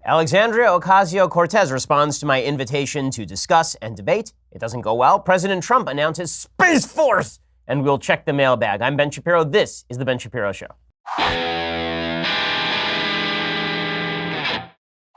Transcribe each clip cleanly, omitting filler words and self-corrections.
Alexandria Ocasio-Cortez responds to my invitation to discuss and debate. It doesn't go well. President Trump announces Space Force, and we'll check the mailbag. I'm Ben Shapiro. This is The Ben Shapiro Show.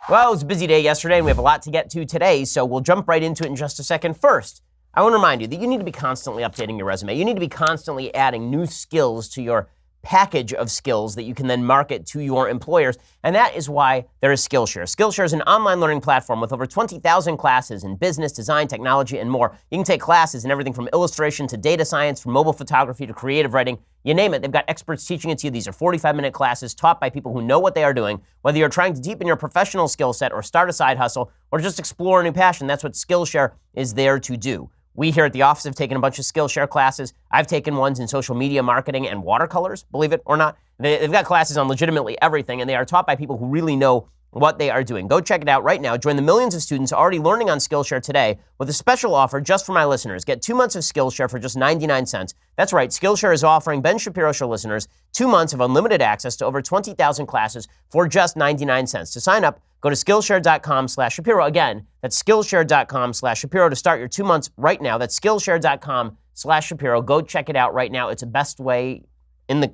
Well, it was a busy day yesterday, and we have a lot to get to today, so we'll jump right into it in just a second. First, I want to remind you that you need to be constantly updating your resume. You need to be constantly adding new skills to your package of skills that you can then market to your employers, and that is why there is Skillshare. Skillshare is an online learning platform with over 20,000 classes in business, design, technology, and more. You can take classes in everything from illustration to data science, from mobile photography to creative writing, you name it. They've got experts teaching it to you. These are 45-minute classes taught by people who know what they are doing. Whether you're trying to deepen your professional skill set or start a side hustle or just explore a new passion, that's what Skillshare is there to do. We here at the office have taken a bunch of Skillshare classes. I've taken ones in social media marketing and watercolors, believe it or not. They've got classes on legitimately everything, and they are taught by people who really know what they are doing. Go check it out right now. Join the millions of students already learning on Skillshare today with a special offer just for my listeners. Get 2 months of Skillshare for just 99 cents. That's right, Skillshare is offering Ben Shapiro Show listeners 2 months of unlimited access to over 20,000 classes for just 99 cents. To sign up, go to Skillshare.com/Shapiro. Again, that's Skillshare.com/Shapiro to start your 2 months right now. That's Skillshare.com/Shapiro. Go check it out right now. It's the best way on the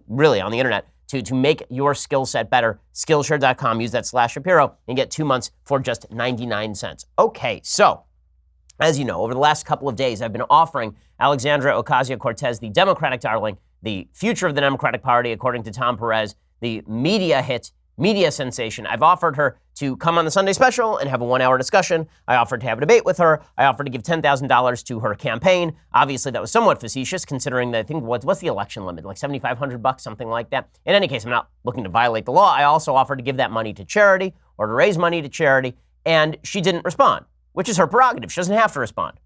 internet to make your skill set better. Skillshare.com, use that /Shapiro and get 2 months for just 99 cents. Okay, so as you know, over the last couple of days, I've been offering Alexandria Ocasio-Cortez, the Democratic darling, the future of the Democratic Party, according to Tom Perez, the media hit, media sensation. I've offered her to come on the Sunday special and have a 1-hour discussion. I offered to have a debate with her. I offered to give $10,000 to her campaign. Obviously, that was somewhat facetious, considering that I think what's the election limit? Like $7,500, something like that. In any case, I'm not looking to violate the law. I also offered to give that money to charity or to raise money to charity, and she didn't respond, which is her prerogative. She doesn't have to respond.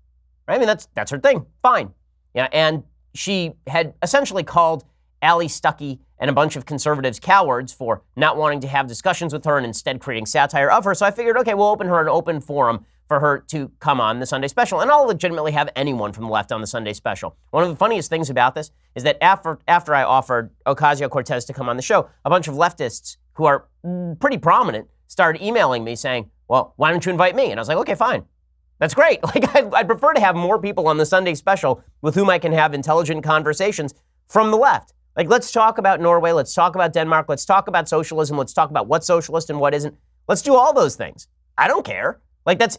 Right? I mean, that's her thing. Fine. Yeah, and she had essentially called Allie Stuckey and a bunch of conservatives cowards for not wanting to have discussions with her and instead creating satire of her. So I figured, okay, we'll open her an open forum for her to come on the Sunday special. And I'll legitimately have anyone from the left on the Sunday special. One of the funniest things about this is that after I offered Ocasio-Cortez to come on the show, a bunch of leftists who are pretty prominent started emailing me saying, well, why don't you invite me? And I was like, okay, fine. That's great. Like, I'd prefer to have more people on the Sunday special with whom I can have intelligent conversations from the left. Like, let's talk about Norway. Let's talk about Denmark. Let's talk about socialism. Let's talk about what's socialist and what isn't. Let's do all those things. I don't care. Like, that's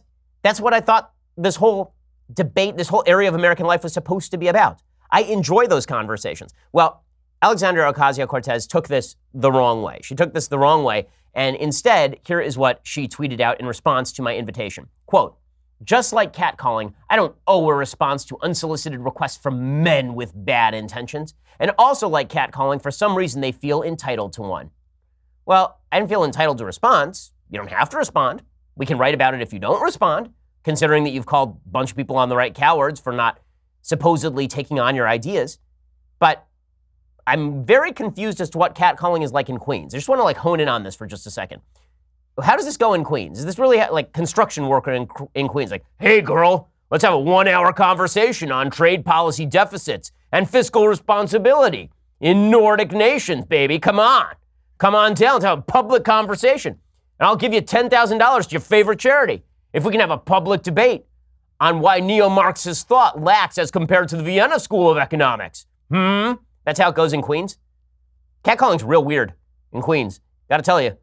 what I thought this whole debate, this whole area of American life was supposed to be about. I enjoy those conversations. Well, Alexandria Ocasio-Cortez took this the wrong way. She took this the wrong way. And instead, here is what she tweeted out in response to my invitation. Quote, just like catcalling, I don't owe a response to unsolicited requests from men with bad intentions. And also like catcalling, for some reason they feel entitled to one. Well, I didn't feel entitled to a response. You don't have to respond. We can write about it if you don't respond, considering that you've called a bunch of people on the right cowards for not supposedly taking on your ideas. But I'm very confused as to what catcalling is like in Queens. I just want to hone in on this for just a second. How does this go in Queens? Is this really like construction worker in Queens? Like, hey, girl, let's have a 1-hour conversation on trade policy deficits and fiscal responsibility in Nordic nations, baby. Come on. Come on down. Let's have a public conversation. And I'll give you $10,000 to your favorite charity if we can have a public debate on why neo-Marxist thought lacks as compared to the Vienna School of Economics. That's how it goes in Queens. Catcalling's real weird in Queens. Gotta tell you.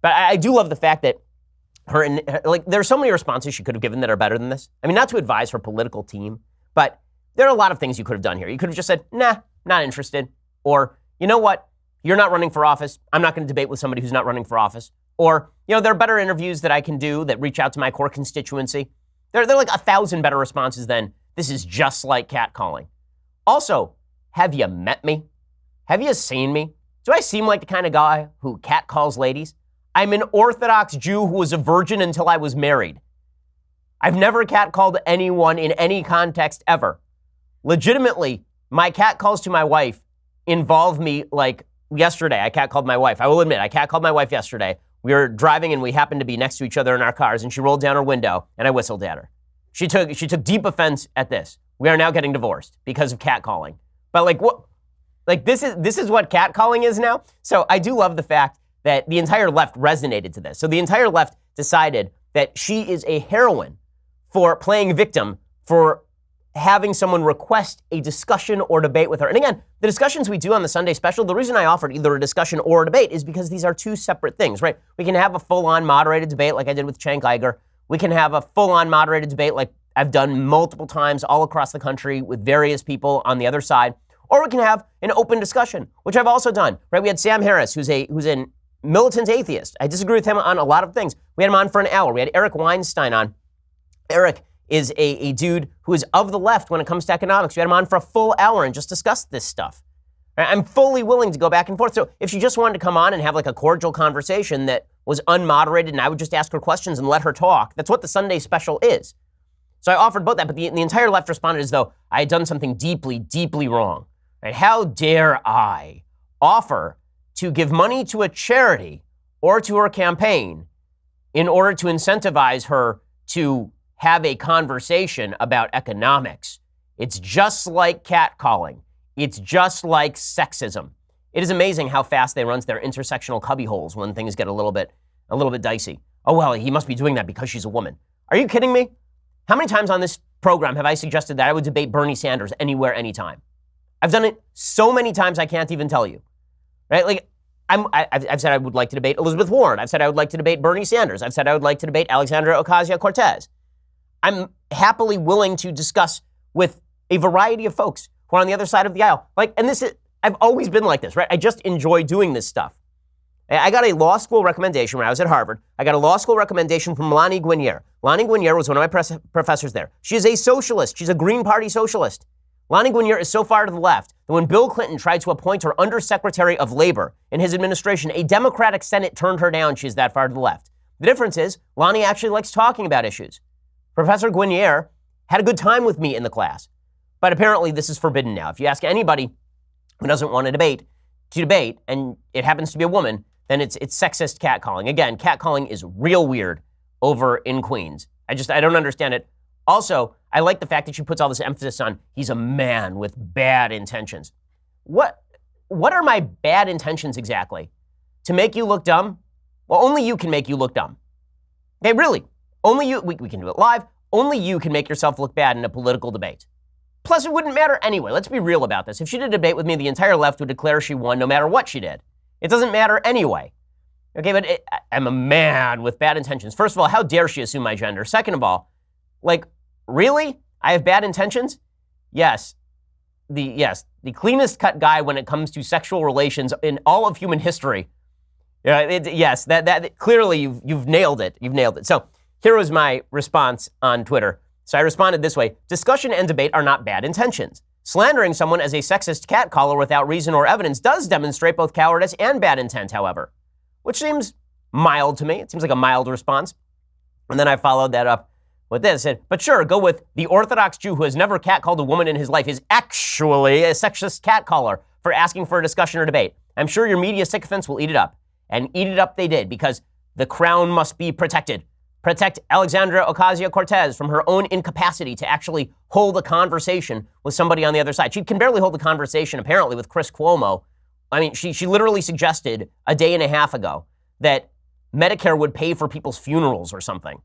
But I do love the fact that there are so many responses she could have given that are better than this. I mean, not to advise her political team, but there are a lot of things you could have done here. You could have just said, nah, not interested. Or, you know what? You're not running for office. I'm not going to debate with somebody who's not running for office. Or, there are better interviews that I can do that reach out to my core constituency. There are like 1,000 better responses than this is just like catcalling. Also, have you met me? Have you seen me? Do I seem like the kind of guy who catcalls ladies? I'm an Orthodox Jew who was a virgin until I was married. I've never catcalled anyone in any context ever. Legitimately, my catcalls to my wife involve me like yesterday. I catcalled my wife. I will admit, I catcalled my wife yesterday. We were driving and we happened to be next to each other in our cars and she rolled down her window and I whistled at her. She took deep offense at this. We are now getting divorced because of catcalling. But this is what catcalling is now. So I do love the fact that the entire left resonated to this. So the entire left decided that she is a heroine for playing victim, for having someone request a discussion or debate with her. And again, the discussions we do on the Sunday special, the reason I offered either a discussion or a debate is because these are two separate things, right? We can have a full-on moderated debate like I did with Cenk Uygur. We can have a full-on moderated debate like I've done multiple times all across the country with various people on the other side. Or we can have an open discussion, which I've also done, right? We had Sam Harris, who's a militant atheist. I disagree with him on a lot of things. We had him on for an hour. We had Eric Weinstein on. Eric is a dude who is of the left when it comes to economics. We had him on for a full hour and just discussed this stuff. I'm fully willing to go back and forth. So if she just wanted to come on and have like a cordial conversation that was unmoderated and I would just ask her questions and let her talk, that's what the Sunday special is. So I offered both that, but the entire left responded as though I had done something deeply, deeply wrong. Right? How dare I offer to give money to a charity or to her campaign in order to incentivize her to have a conversation about economics? It's just like catcalling. It's just like sexism. It is amazing how fast they run to their intersectional cubbyholes when things get a little bit dicey. Oh, well, he must be doing that because she's a woman. Are you kidding me? How many times on this program have I suggested that I would debate Bernie Sanders anywhere, anytime? I've done it so many times I can't even tell you, right? Like, I've said I would like to debate Elizabeth Warren. I've said I would like to debate Bernie Sanders. I've said I would like to debate Alexandria Ocasio-Cortez. I'm happily willing to discuss with a variety of folks who are on the other side of the aisle. Like, and I've always been like this, right? I just enjoy doing this stuff. I got a law school recommendation when I was at Harvard. I got a law school recommendation from Lani Guinier. Lani Guinier was one of my professors there. She is a socialist. She's a Green Party socialist. Lani Guinier is so far to the left that when Bill Clinton tried to appoint her Undersecretary of Labor in his administration, a Democratic Senate turned her down. She's that far to the left. The difference is Lani actually likes talking about issues. Professor Guinier had a good time with me in the class. But apparently this is forbidden now. If you ask anybody who doesn't want to debate, and it happens to be a woman, then it's sexist catcalling. Again, catcalling is real weird over in Queens. I don't understand it. Also, I like the fact that she puts all this emphasis on he's a man with bad intentions. What are my bad intentions exactly? To make you look dumb? Well, only you can make you look dumb. Okay, really. Only you, we can do it live. Only you can make yourself look bad in a political debate. Plus, it wouldn't matter anyway. Let's be real about this. If she did a debate with me, the entire left would declare she won no matter what she did. It doesn't matter anyway. Okay, but I'm a man with bad intentions. First of all, how dare she assume my gender? Second of all, like, really? I have bad intentions? Yes. The cleanest cut guy when it comes to sexual relations in all of human history. Yes, that clearly you've nailed it. You've nailed it. So here was my response on Twitter. So I responded this way: discussion and debate are not bad intentions. Slandering someone as a sexist catcaller without reason or evidence does demonstrate both cowardice and bad intent, however, which seems mild to me. It seems like a mild response. And then I followed that up with this. I said, but sure, go with the Orthodox Jew who has never catcalled a woman in his life is actually a sexist catcaller for asking for a discussion or debate. I'm sure your media sycophants will eat it up. And eat it up they did, because the crown must be protected. Protect Alexandria Ocasio-Cortez from her own incapacity to actually hold a conversation with somebody on the other side. She can barely hold a conversation, apparently, with Chris Cuomo. I mean, she literally suggested a day and a half ago that Medicare would pay for people's funerals or something.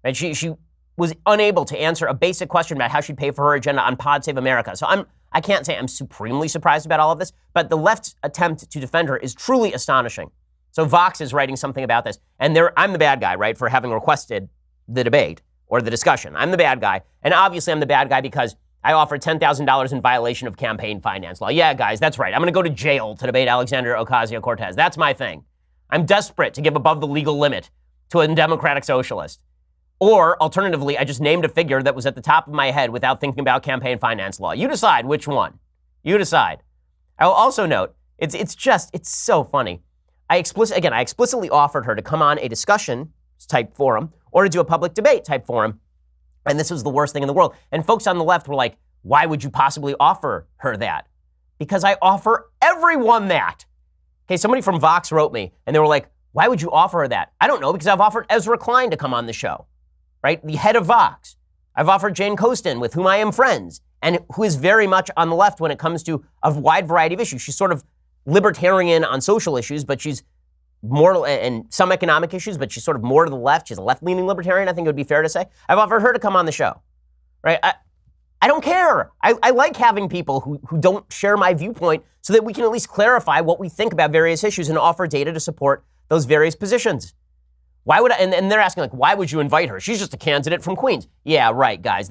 And she was unable to answer a basic question about how she'd pay for her agenda on Pod Save America. So I can't say I'm supremely surprised about all of this, but the left's attempt to defend her is truly astonishing. So Vox is writing something about this, and I'm the bad guy, right, for having requested the debate or the discussion. I'm the bad guy, and obviously I'm the bad guy because I offered $10,000 in violation of campaign finance law. Yeah, guys, that's right. I'm going to go to jail to debate Alexandria Ocasio-Cortez. That's my thing. I'm desperate to give above the legal limit to a democratic socialist. Or, alternatively, I just named a figure that was at the top of my head without thinking about campaign finance law. You decide which one. You decide. I will also note, it's so funny. I explicitly offered her to come on a discussion type forum or to do a public debate type forum. And this was the worst thing in the world. And folks on the left were like, why would you possibly offer her that? Because I offer everyone that. Okay, somebody from Vox wrote me and they were like, why would you offer her that? I don't know, because I've offered Ezra Klein to come on the show, right? The head of Vox. I've offered Jane Coaston, with whom I am friends, and who is very much on the left when it comes to a wide variety of issues. She's sort of libertarian on social issues, but she's more, and some economic issues, but she's sort of more to the left. She's a left-leaning libertarian, I think it would be fair to say. I've offered her to come on the show, right? I don't care. I like having people who don't share my viewpoint so that we can at least clarify what we think about various issues and offer data to support those various positions. Why would I, and they're asking, like, why would you invite her? She's just a candidate from Queens. Yeah, right, guys.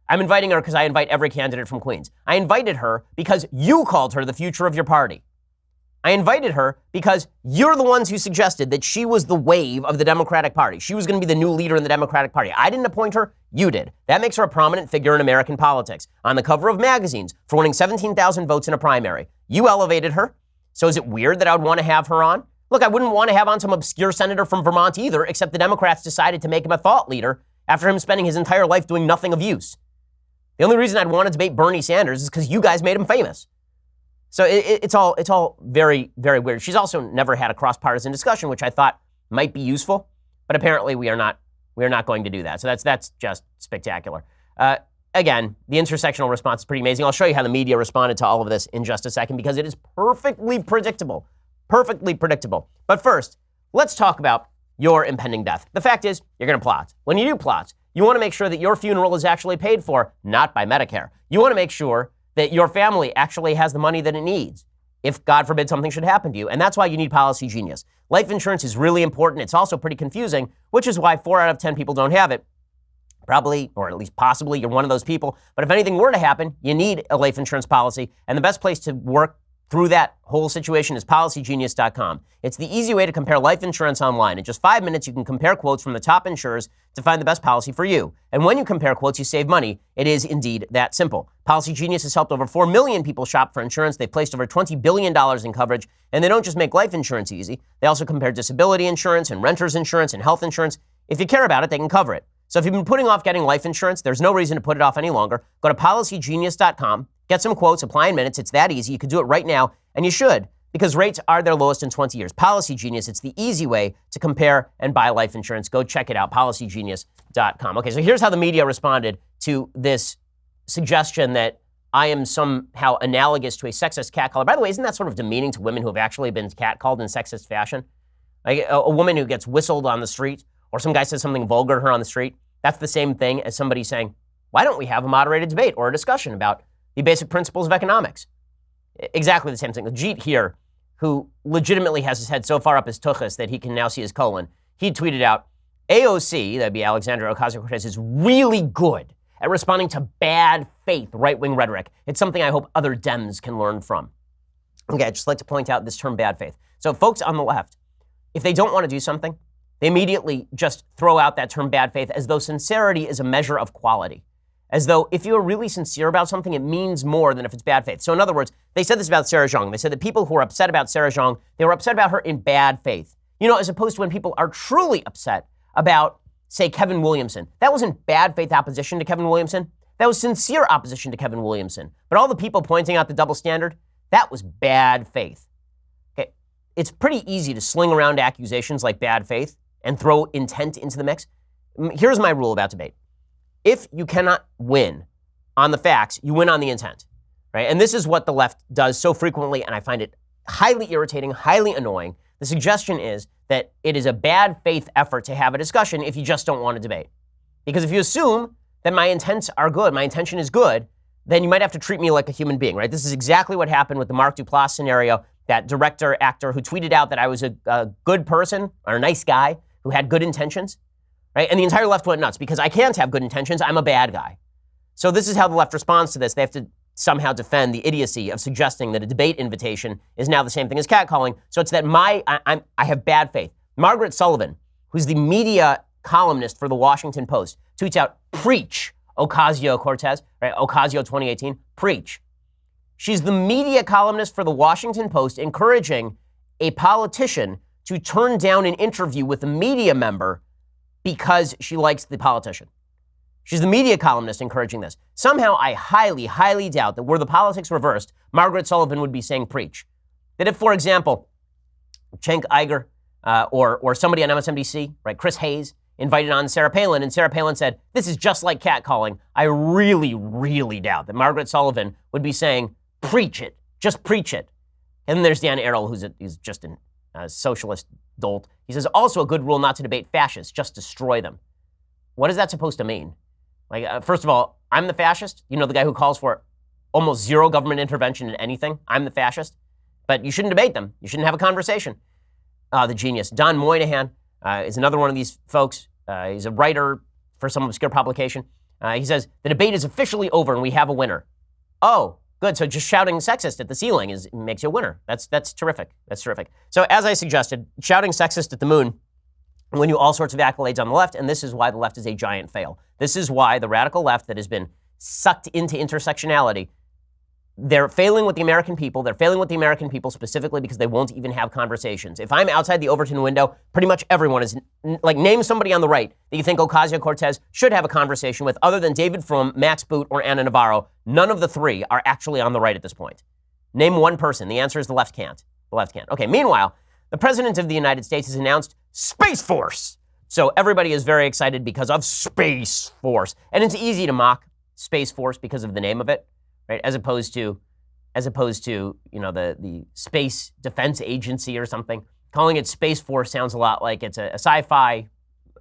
I'm inviting her because I invite every candidate from Queens. I invited her because you called her the future of your party. I invited her because you're the ones who suggested that she was the wave of the Democratic Party. She was going to be the new leader in the Democratic Party. I didn't appoint her. You did. That makes her a prominent figure in American politics. On the cover of magazines for winning 17,000 votes in a primary. You elevated her. So is it weird that I would want to have her on? Look, I wouldn't want to have on some obscure senator from Vermont either, except the Democrats decided to make him a thought leader after him spending his entire life doing nothing of use. The only reason I'd want to debate Bernie Sanders is because you guys made him famous. So it's all very, very weird. She's also never had a cross-partisan discussion, which I thought might be useful, but apparently we are not going to do that. So that's just spectacular. Again, the intersectional response is pretty amazing. I'll show you how the media responded to all of this in just a second because it is perfectly predictable. Perfectly predictable. But first, let's talk about your impending death. The fact is, you're going to plot. When you do plots, you want to make sure that your funeral is actually paid for, not by Medicare. You want to make sure that your family actually has the money that it needs if, God forbid, something should happen to you. And that's why you need Policy Genius. Life insurance is really important. It's also pretty confusing, which is why 4 out of 10 people don't have it. Probably, or at least possibly, you're one of those people. But if anything were to happen, you need a life insurance policy. And the best place to work through that whole situation is PolicyGenius.com. It's the easy way to compare life insurance online. In just 5 minutes, you can compare quotes from the top insurers to find the best policy for you. And when you compare quotes, you save money. It is indeed that simple. Policy Genius has helped over 4 million people shop for insurance. They've placed over $20 billion in coverage. And they don't just make life insurance easy. They also compare disability insurance and renter's insurance and health insurance. If you care about it, they can cover it. So if you've been putting off getting life insurance, there's no reason to put it off any longer. Go to PolicyGenius.com. Get some quotes, apply in minutes. It's that easy. You can do it right now, and you should, because rates are their lowest in 20 years. Policy Genius, it's the easy way to compare and buy life insurance. Go check it out, PolicyGenius.com. Okay, so here's how the media responded to this suggestion that I am somehow analogous to a sexist catcaller. By the way, isn't that sort of demeaning to women who have actually been catcalled in sexist fashion? Like a woman who gets whistled on the street, or some guy says something vulgar to her on the street, that's the same thing as somebody saying, why don't we have a moderated debate or a discussion about the basic principles of economics? Exactly the same thing. Ajit here, who legitimately has his head so far up his tuchus that he can now see his colon, he tweeted out, AOC, that'd be Alexandria Ocasio-Cortez, is really good at responding to bad faith right-wing rhetoric. It's something I hope other Dems can learn from. Okay, I'd just like to point out this term bad faith. So folks on the left, if they don't want to do something, they immediately just throw out that term bad faith as though sincerity is a measure of quality. As though if you're really sincere about something, it means more than if it's bad faith. So in other words, they said this about Sarah Jeong. They said that people who were upset about Sarah Jeong, they were upset about her in bad faith. You know, as opposed to when people are truly upset about, say, Kevin Williamson. That wasn't bad faith opposition to Kevin Williamson. That was sincere opposition to Kevin Williamson. But all the people pointing out the double standard, that was bad faith. Okay, it's pretty easy to sling around accusations like bad faith and throw intent into the mix. Here's my rule about debate. If you cannot win on the facts, you win on the intent, right? And this is what the left does so frequently, and I find it highly irritating, highly annoying. The suggestion is that it is a bad faith effort to have a discussion if you just don't want to debate. Because if you assume that my intents are good, my intention is good, then you might have to treat me like a human being, right? This is exactly what happened with the Mark Duplass scenario, that director, actor who tweeted out that I was a good person or a nice guy who had good intentions. Right? And the entire left went nuts because I can't have good intentions. I'm a bad guy. So this is how the left responds to this. They have to somehow defend the idiocy of suggesting that a debate invitation is now the same thing as catcalling. So it's that I have bad faith. Margaret Sullivan, who's the media columnist for the Washington Post, tweets out, preach, Ocasio-Cortez, right? Ocasio 2018, preach. She's the media columnist for the Washington Post, encouraging a politician to turn down an interview with a media member because she likes the politician. She's the media columnist encouraging this. Somehow, I highly, highly doubt that were the politics reversed, Margaret Sullivan would be saying preach. That if, for example, Cenk Uygur or somebody on MSNBC, right, Chris Hayes, invited on Sarah Palin, and Sarah Palin said, this is just like catcalling, I really, really doubt that Margaret Sullivan would be saying, preach it, just preach it. And then there's Dan Arrell, who's just socialist dolt. He says, also a good rule not to debate fascists, just destroy them. What is that supposed to mean? Like, first of all, I'm the fascist. You know, the guy who calls for almost zero government intervention in anything. I'm the fascist. But you shouldn't debate them. You shouldn't have a conversation. The genius. Don Moynihan is another one of these folks. He's a writer for some obscure publication. He says, the debate is officially over and we have a winner. Oh, good. So just shouting sexist at the ceiling makes you a winner. That's terrific. That's terrific. So as I suggested, shouting sexist at the moon will win you all sorts of accolades on the left, and this is why the left is a giant fail. This is why the radical left that has been sucked into intersectionality, they're failing with the American people. They're failing with the American people specifically because they won't even have conversations. If I'm outside the Overton window, pretty much everyone is, like, name somebody on the right that you think Ocasio-Cortez should have a conversation with other than David Frum, Max Boot, or Anna Navarro. None of the three are actually on the right at this point. Name one person. The answer is the left can't. The left can't. Okay, meanwhile, the President of the United States has announced Space Force. So everybody is very excited because of Space Force. And it's easy to mock Space Force because of the name of it. Right, as opposed to, you know, the Space Defense Agency or something. Calling it Space Force sounds a lot like it's a sci-fi.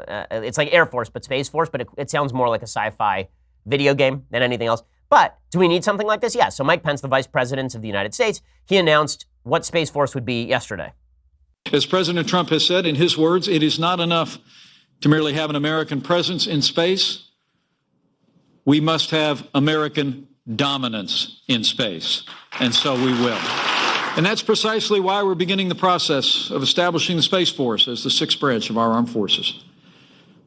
It's like Air Force, but Space Force. But it sounds more like a sci-fi video game than anything else. But do we need something like this? Yeah. So Mike Pence, the Vice President of the United States, he announced what Space Force would be yesterday. As President Trump has said, in his words, it is not enough to merely have an American presence in space. We must have American dominance in space, and so we will. And that's precisely why we're beginning the process of establishing the Space Force as the sixth branch of our armed forces.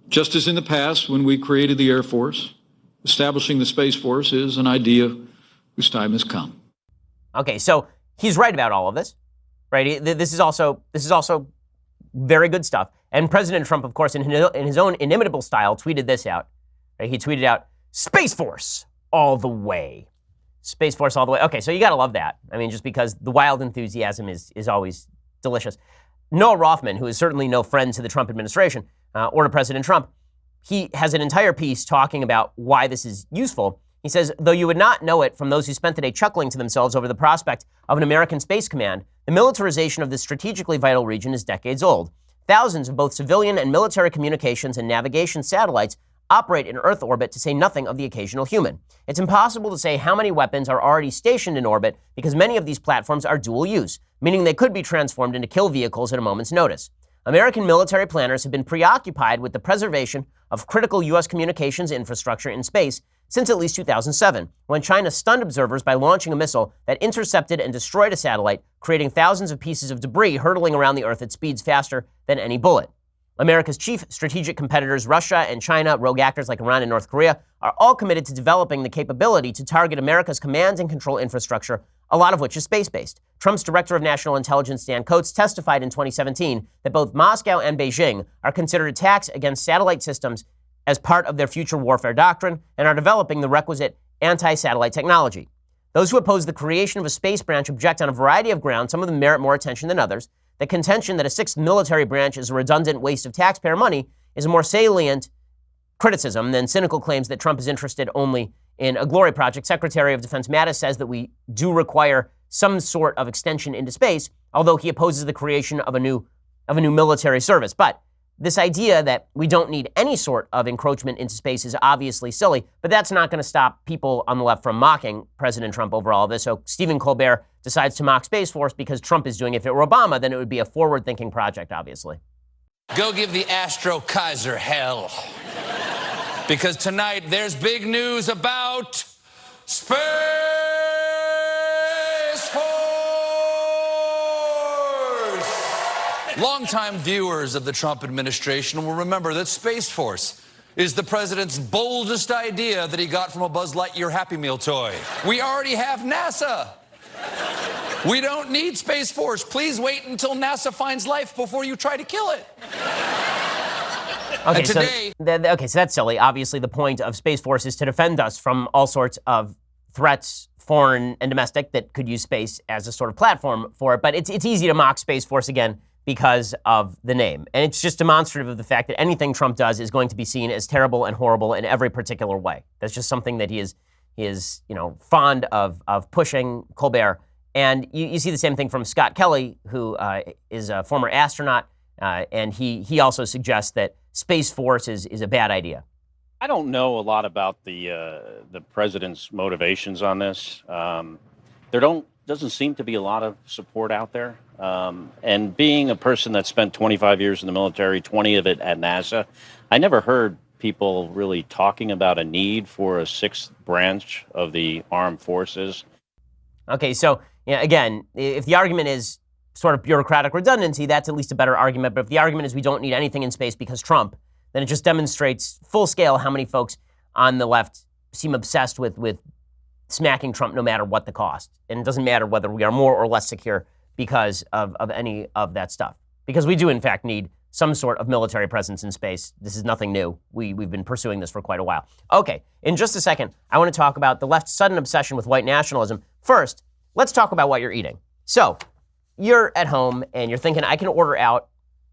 Just as in the past, when we created the Air Force, establishing the Space Force is an idea whose time has come. Okay, so he's right about all of this, right? This is also very good stuff. And President Trump, of course, in his own inimitable style, tweeted this out. Right? He tweeted out, Space Force all the way. Space Force all the way. Okay, so you got to love that. I mean, just because the wild enthusiasm is always delicious. Noah Rothman, who is certainly no friend to the Trump administration or to President Trump, he has an entire piece talking about why this is useful. He says, though you would not know it from those who spent the day chuckling to themselves over the prospect of an American space command, the militarization of this strategically vital region is decades old. Thousands of both civilian and military communications and navigation satellites operate in Earth orbit, to say nothing of the occasional human. It's impossible to say how many weapons are already stationed in orbit because many of these platforms are dual use, meaning they could be transformed into kill vehicles at a moment's notice. American military planners have been preoccupied with the preservation of critical U.S. communications infrastructure in space since at least 2007, when China stunned observers by launching a missile that intercepted and destroyed a satellite, creating thousands of pieces of debris hurtling around the Earth at speeds faster than any bullet. America's chief strategic competitors, Russia and China, rogue actors like Iran and North Korea, are all committed to developing the capability to target America's command and control infrastructure, a lot of which is space-based. Trump's Director of National Intelligence, Dan Coats, testified in 2017 that both Moscow and Beijing are considered attacks against satellite systems as part of their future warfare doctrine and are developing the requisite anti-satellite technology. Those who oppose the creation of a space branch object on a variety of grounds, some of them merit more attention than others. The contention that a sixth military branch is a redundant waste of taxpayer money is a more salient criticism than cynical claims that Trump is interested only in a glory project. Secretary of Defense Mattis says that we do require some sort of extension into space, although he opposes the creation of a new military service. But this idea that we don't need any sort of encroachment into space is obviously silly, but that's not going to stop people on the left from mocking President Trump over all of this. So Stephen Colbert decides to mock Space Force because Trump is doing it. If it were Obama, then it would be a forward-thinking project, obviously. Go give the Astro Kaiser hell. Because tonight there's big news about Space Force. Longtime viewers of the Trump administration will remember that Space Force is the president's boldest idea that he got from a Buzz Lightyear Happy Meal toy. We already have NASA. We don't need Space Force. Please wait until NASA finds life before you try to kill it. Okay, and today, so that's silly. Obviously, the point of Space Force is to defend us from all sorts of threats, foreign and domestic, that could use space as a sort of platform for it. But it's easy to mock Space Force again because of the name. And it's just demonstrative of the fact that anything Trump does is going to be seen as terrible and horrible in every particular way. That's just something that he is fond of pushing. Colbert And you see the same thing from Scott Kelly, who is a former astronaut, and he also suggests that Space Force is a bad idea. I don't know a lot about the president's motivations on this. Doesn't seem to be a lot of support out there. And being a person that spent 25 years in the military, 20 of it at NASA, I never heard people really talking about a need for a sixth branch of the armed forces. Okay, so again, if the argument is sort of bureaucratic redundancy, that's at least a better argument. But if the argument is we don't need anything in space because Trump, then it just demonstrates full scale how many folks on the left seem obsessed with smacking Trump no matter what the cost. And it doesn't matter whether we are more or less secure because of any of that stuff. Because we do, in fact, need some sort of military presence in space. This is nothing new. We've been pursuing this for quite a while. Okay, in just a second, I want to talk about the left's sudden obsession with white nationalism. First, let's talk about what you're eating. So, you're at home and you're thinking, I can order out.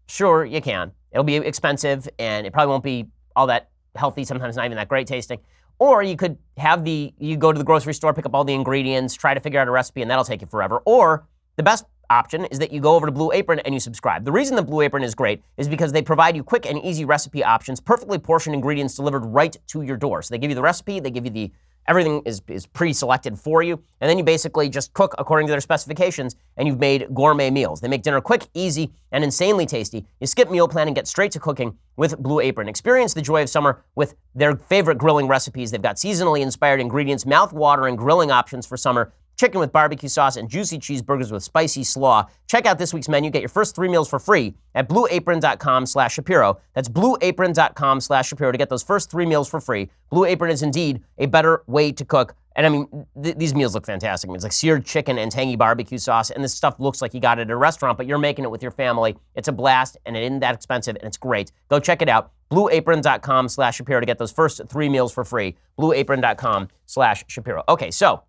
Sure, you can. It'll be expensive and it probably won't be all that healthy, sometimes not even that great tasting. Or you could you go to the grocery store, pick up all the ingredients, try to figure out a recipe, and that'll take you forever. Or the best option is that you go over to Blue Apron and you subscribe. The reason that Blue Apron is great is because they provide you quick and easy recipe options, perfectly portioned ingredients delivered right to your door. So they give you the recipe, they give you everything is pre-selected for you, and then you basically just cook according to their specifications, and you've made gourmet meals. They make dinner quick, easy, and insanely tasty. You skip meal plan and get straight to cooking with Blue Apron. Experience the joy of summer with their favorite grilling recipes. They've got seasonally inspired ingredients, mouth-watering grilling options for summer, chicken with barbecue sauce, and juicy cheeseburgers with spicy slaw. Check out this week's menu. Get your first 3 meals for free at blueapron.com/Shapiro. That's blueapron.com/Shapiro to get those first 3 meals for free. Blue Apron is indeed a better way to cook. And I mean, these meals look fantastic. I mean, it's like seared chicken and tangy barbecue sauce, and this stuff looks like you got it at a restaurant, but you're making it with your family. It's a blast, and it isn't that expensive, and it's great. Go check it out. blueapron.com/Shapiro to get those first 3 meals for free. blueapron.com/Shapiro. Okay, so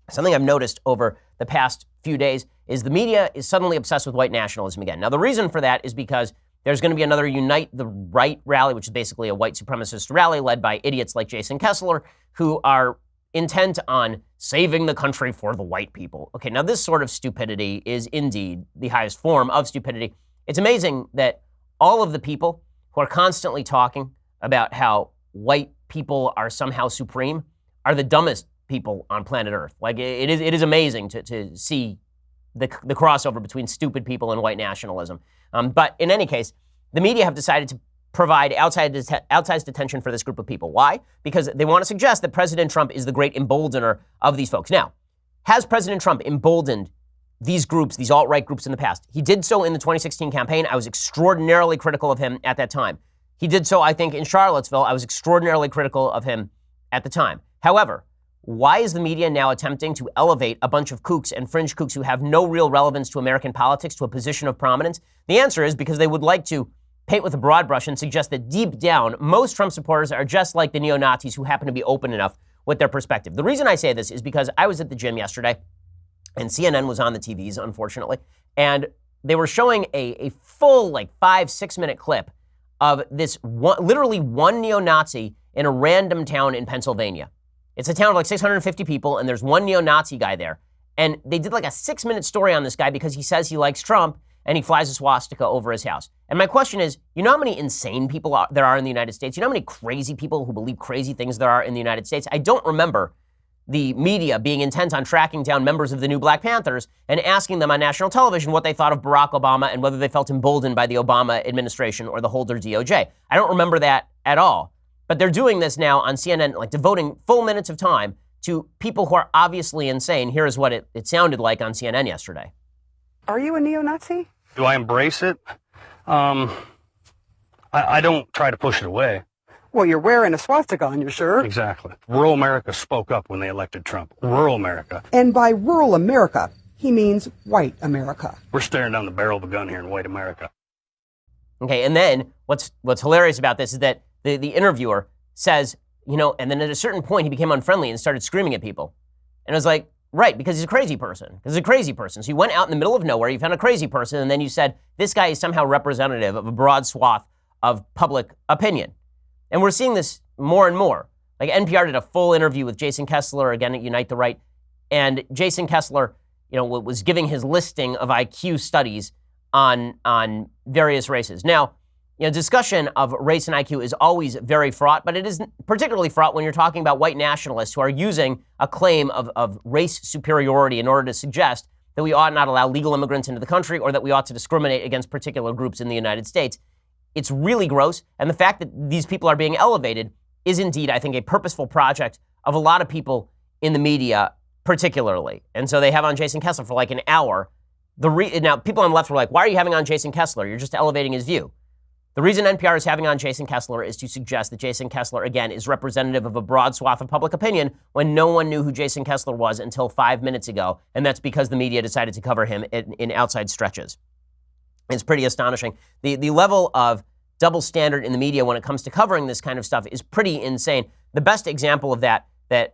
something I've noticed over the past few days is the media is suddenly obsessed with white nationalism again. Now, the reason for that is because there's going to be another Unite the Right rally, which is basically a white supremacist rally led by idiots like Jason Kessler, who are intent on saving the country for the white people. Okay, now this sort of stupidity is indeed the highest form of stupidity. It's amazing that all of the people who are constantly talking about how white people are somehow supreme are the dumbest people on planet Earth. Like, it is amazing to see the crossover between stupid people and white nationalism. But in any case, the media have decided to provide outsized attention for this group of people. Why? Because they want to suggest that President Trump is the great emboldener of these folks. Now, has President Trump emboldened these groups, these alt-right groups in the past? He did so in the 2016 campaign. I was extraordinarily critical of him at that time. He did so, I think, in Charlottesville. I was extraordinarily critical of him at the time. However, why is the media now attempting to elevate a bunch of kooks and fringe kooks who have no real relevance to American politics to a position of prominence? The answer is because they would like to paint with a broad brush and suggest that deep down, most Trump supporters are just like the neo-Nazis who happen to be open enough with their perspective. The reason I say this is because I was at the gym yesterday, and CNN was on the TVs, unfortunately, and they were showing a full, 5-6 minute clip of this literally one neo-Nazi in a random town in Pennsylvania. It's a town of like 650 people, and there's one neo-Nazi guy there. And they did like a 6-minute story on this guy because he says he likes Trump, and he flies a swastika over his house. And my question is, you know how many insane people there are in the United States? You know how many crazy people who believe crazy things there are in the United States? I don't remember the media being intent on tracking down members of the new Black Panthers and asking them on national television what they thought of Barack Obama and whether they felt emboldened by the Obama administration or the Holder DOJ. I don't remember that at all. But they're doing this now on CNN, devoting full minutes of time to people who are obviously insane. Here is what it sounded like on CNN yesterday. Are you a neo-Nazi? Do I embrace it? I don't try to push it away. Well, you're wearing a swastika on your shirt. Exactly. Rural America spoke up when they elected Trump. Rural America. And by rural America, he means white America. We're staring down the barrel of a gun here in white America. Okay, and then what's hilarious about this is that the interviewer says, and then at a certain point he became unfriendly and started screaming at people. And I was like, right, because he's a crazy person. So you went out in the middle of nowhere, you found a crazy person, and then you said, this guy is somehow representative of a broad swath of public opinion. And we're seeing this more and more. Like NPR did a full interview with Jason Kessler, again at Unite the Right, and Jason Kessler was giving his listing of IQ studies on various races. Now, discussion of race and IQ is always very fraught, but it is particularly fraught when you're talking about white nationalists who are using a claim of race superiority in order to suggest that we ought not allow legal immigrants into the country or that we ought to discriminate against particular groups in the United States. It's really gross, and the fact that these people are being elevated is indeed, I think, a purposeful project of a lot of people in the media, particularly. And so they have on Jason Kessler for like an hour. Now, people on the left were like, why are you having on Jason Kessler? You're just elevating his view. The reason NPR is having on Jason Kessler is to suggest that Jason Kessler, again, is representative of a broad swath of public opinion when no one knew who Jason Kessler was until 5 minutes ago, and that's because the media decided to cover him in outside stretches. It's pretty astonishing. The level of double standard in the media when it comes to covering this kind of stuff is pretty insane. The best example of that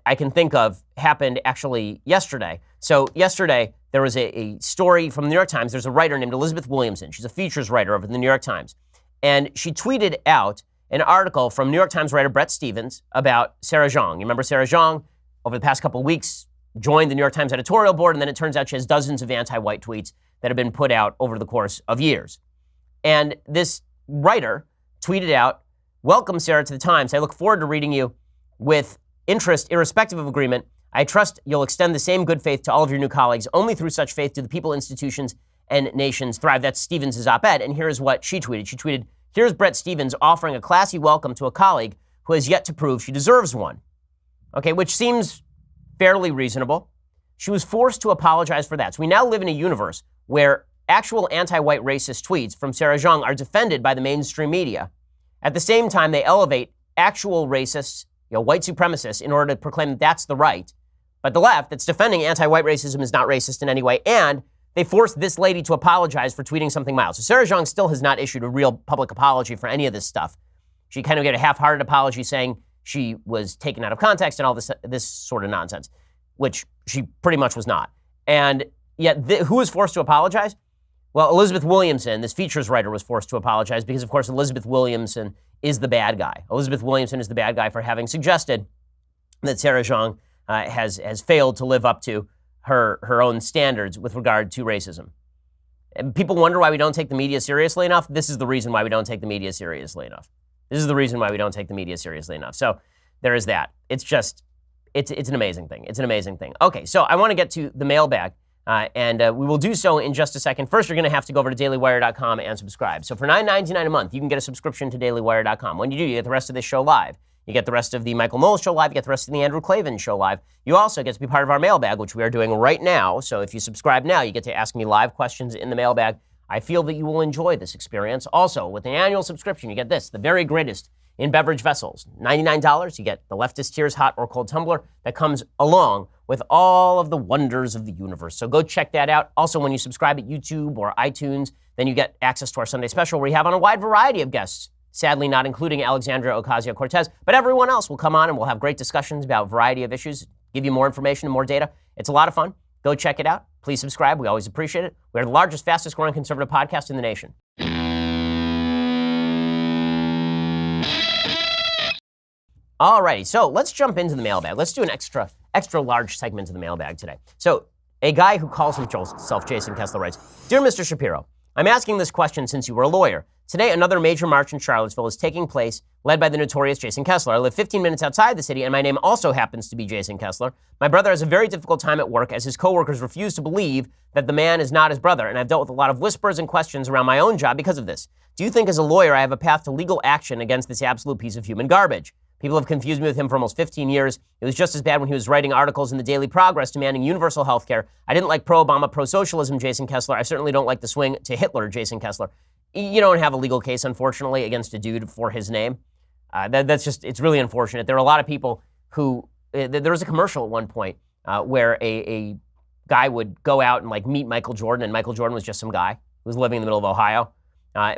I can think of happened actually yesterday. So yesterday, there was a story from the New York Times. There's a writer named Elizabeth Williamson. She's a features writer over at the New York Times. And she tweeted out an article from New York Times writer Bret Stephens about Sarah Jeong. You remember Sarah Jeong, over the past couple of weeks, joined the New York Times editorial board, and then it turns out she has dozens of anti-white tweets that have been put out over the course of years. And this writer tweeted out, "Welcome, Sarah, to the Times. I look forward to reading you with interest, irrespective of agreement. I trust you'll extend the same good faith to all of your new colleagues. Only through such faith do the people, institutions, and nations thrive." That's Stephens' op-ed, and here's what she tweeted. She tweeted, "Here's Bret Stephens offering a classy welcome to a colleague who has yet to prove she deserves one." Okay, which seems fairly reasonable. She was forced to apologize for that. So we now live in a universe where actual anti-white racist tweets from Sarah Jeong are defended by the mainstream media. At the same time, they elevate actual racists, white supremacists, in order to proclaim that that's the right. But the left that's defending anti-white racism is not racist in any way, and they forced this lady to apologize for tweeting something mild. So Sarah Jeong still has not issued a real public apology for any of this stuff. She kind of gave a half-hearted apology saying she was taken out of context and all this sort of nonsense, which she pretty much was not. And yet, who was forced to apologize? Well, Elizabeth Williamson, this features writer, was forced to apologize because, of course, Elizabeth Williamson is the bad guy. Elizabeth Williamson is the bad guy for having suggested that Sarah Jeong has failed to live up to her own standards with regard to racism. And people wonder why we don't take the media seriously enough. This is the reason why we don't take the media seriously enough. This is the reason why we don't take the media seriously enough. So there is that. It's an amazing thing. It's an amazing thing. Okay, so I want to get to the mailbag, and we will do so in just a second. First, you're going to have to go over to dailywire.com and subscribe. So for $9.99 a month, you can get a subscription to dailywire.com. When you do, you get the rest of this show live. You get the rest of the Michael Knowles show live. You get the rest of the Andrew Klavan show live. You also get to be part of our mailbag, which we are doing right now. So if you subscribe now, you get to ask me live questions in the mailbag. I feel that you will enjoy this experience. Also, with an annual subscription, you get this, the very greatest in beverage vessels. $99, you get the Leftist Tears hot or cold tumbler that comes along with all of the wonders of the universe. So go check that out. Also, when you subscribe at YouTube or iTunes, then you get access to our Sunday special where we have on a wide variety of guests. Sadly, not including Alexandria Ocasio-Cortez, but everyone else will come on and we'll have great discussions about a variety of issues, give you more information and more data. It's a lot of fun. Go check it out. Please subscribe. We always appreciate it. We are the largest, fastest growing conservative podcast in the nation. Alrighty, so let's jump into the mailbag. Let's do an extra large segment of the mailbag today. So a guy who calls himself Jason Kessler writes, "Dear Mr. Shapiro, I'm asking this question since you were a lawyer. Today, another major march in Charlottesville is taking place, led by the notorious Jason Kessler. I live 15 minutes outside the city, and my name also happens to be Jason Kessler. My brother has a very difficult time at work as his coworkers refuse to believe that the man is not his brother, and I've dealt with a lot of whispers and questions around my own job because of this. Do you think as a lawyer I have a path to legal action against this absolute piece of human garbage? People have confused me with him for almost 15 years. It was just as bad when he was writing articles in the Daily Progress demanding universal health care. I didn't like pro-Obama, pro-socialism Jason Kessler. I certainly don't like the swing to Hitler Jason Kessler. You don't have a legal case, unfortunately, against a dude for his name. It's really unfortunate. There are a lot of people who, there was a commercial at one point where a guy would go out and meet Michael Jordan, and Michael Jordan was just some guy who was living in the middle of Ohio.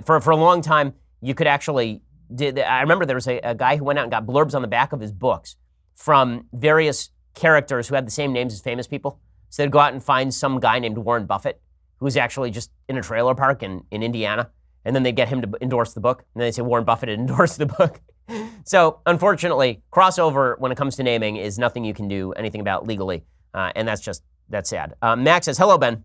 For a long time, you could actually, I remember there was a guy who went out and got blurbs on the back of his books from various characters who had the same names as famous people. So they'd go out and find some guy named Warren Buffett who was actually just in a trailer park in Indiana. And then they get him to endorse the book. And then they say Warren Buffett had endorsed the book. So unfortunately, crossover when it comes to naming is nothing you can do anything about legally. And that's just That's sad. Max says, hello, Ben.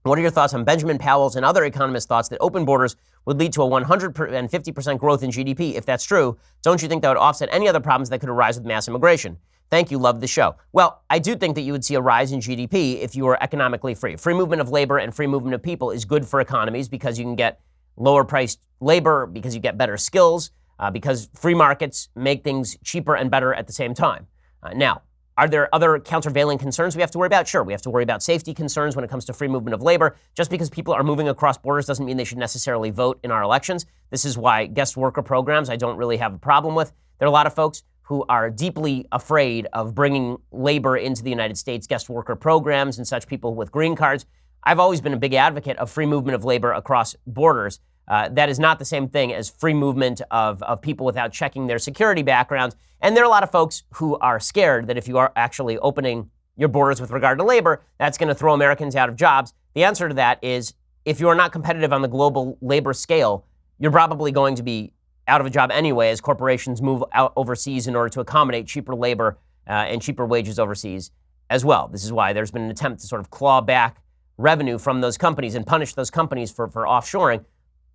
What are your thoughts on Benjamin Powell's and other economists' thoughts that open borders would lead to a 150% growth in GDP? If that's true, don't you think that would offset any other problems that could arise with mass immigration? Thank you. Love the show. Well, I do think that you would see a rise in GDP if you were economically free. Free movement of labor and free movement of people is good for economies because you can get lower priced labor, because you get better skills, because free markets make things cheaper and better at the same time. Now, are there other countervailing concerns we have to worry about? Sure, we have to worry about safety concerns when it comes to free movement of labor. Just because people are moving across borders doesn't mean they should necessarily vote in our elections. This is why guest worker programs I don't really have a problem with. There are a lot of folks who are deeply afraid of bringing labor into the United States, guest worker programs and such, people with green cards. I've always been a big advocate of free movement of labor across borders. That is not the same thing as free movement of people without checking their security backgrounds. And there are a lot of folks who are scared that if you are actually opening your borders with regard to labor, that's going to throw Americans out of jobs. The answer to that is if you are not competitive on the global labor scale, you're probably going to be out of a job anyway as corporations move out overseas in order to accommodate cheaper labor and cheaper wages overseas as well. This is why there's been an attempt to sort of claw back revenue from those companies and punish those companies for offshoring.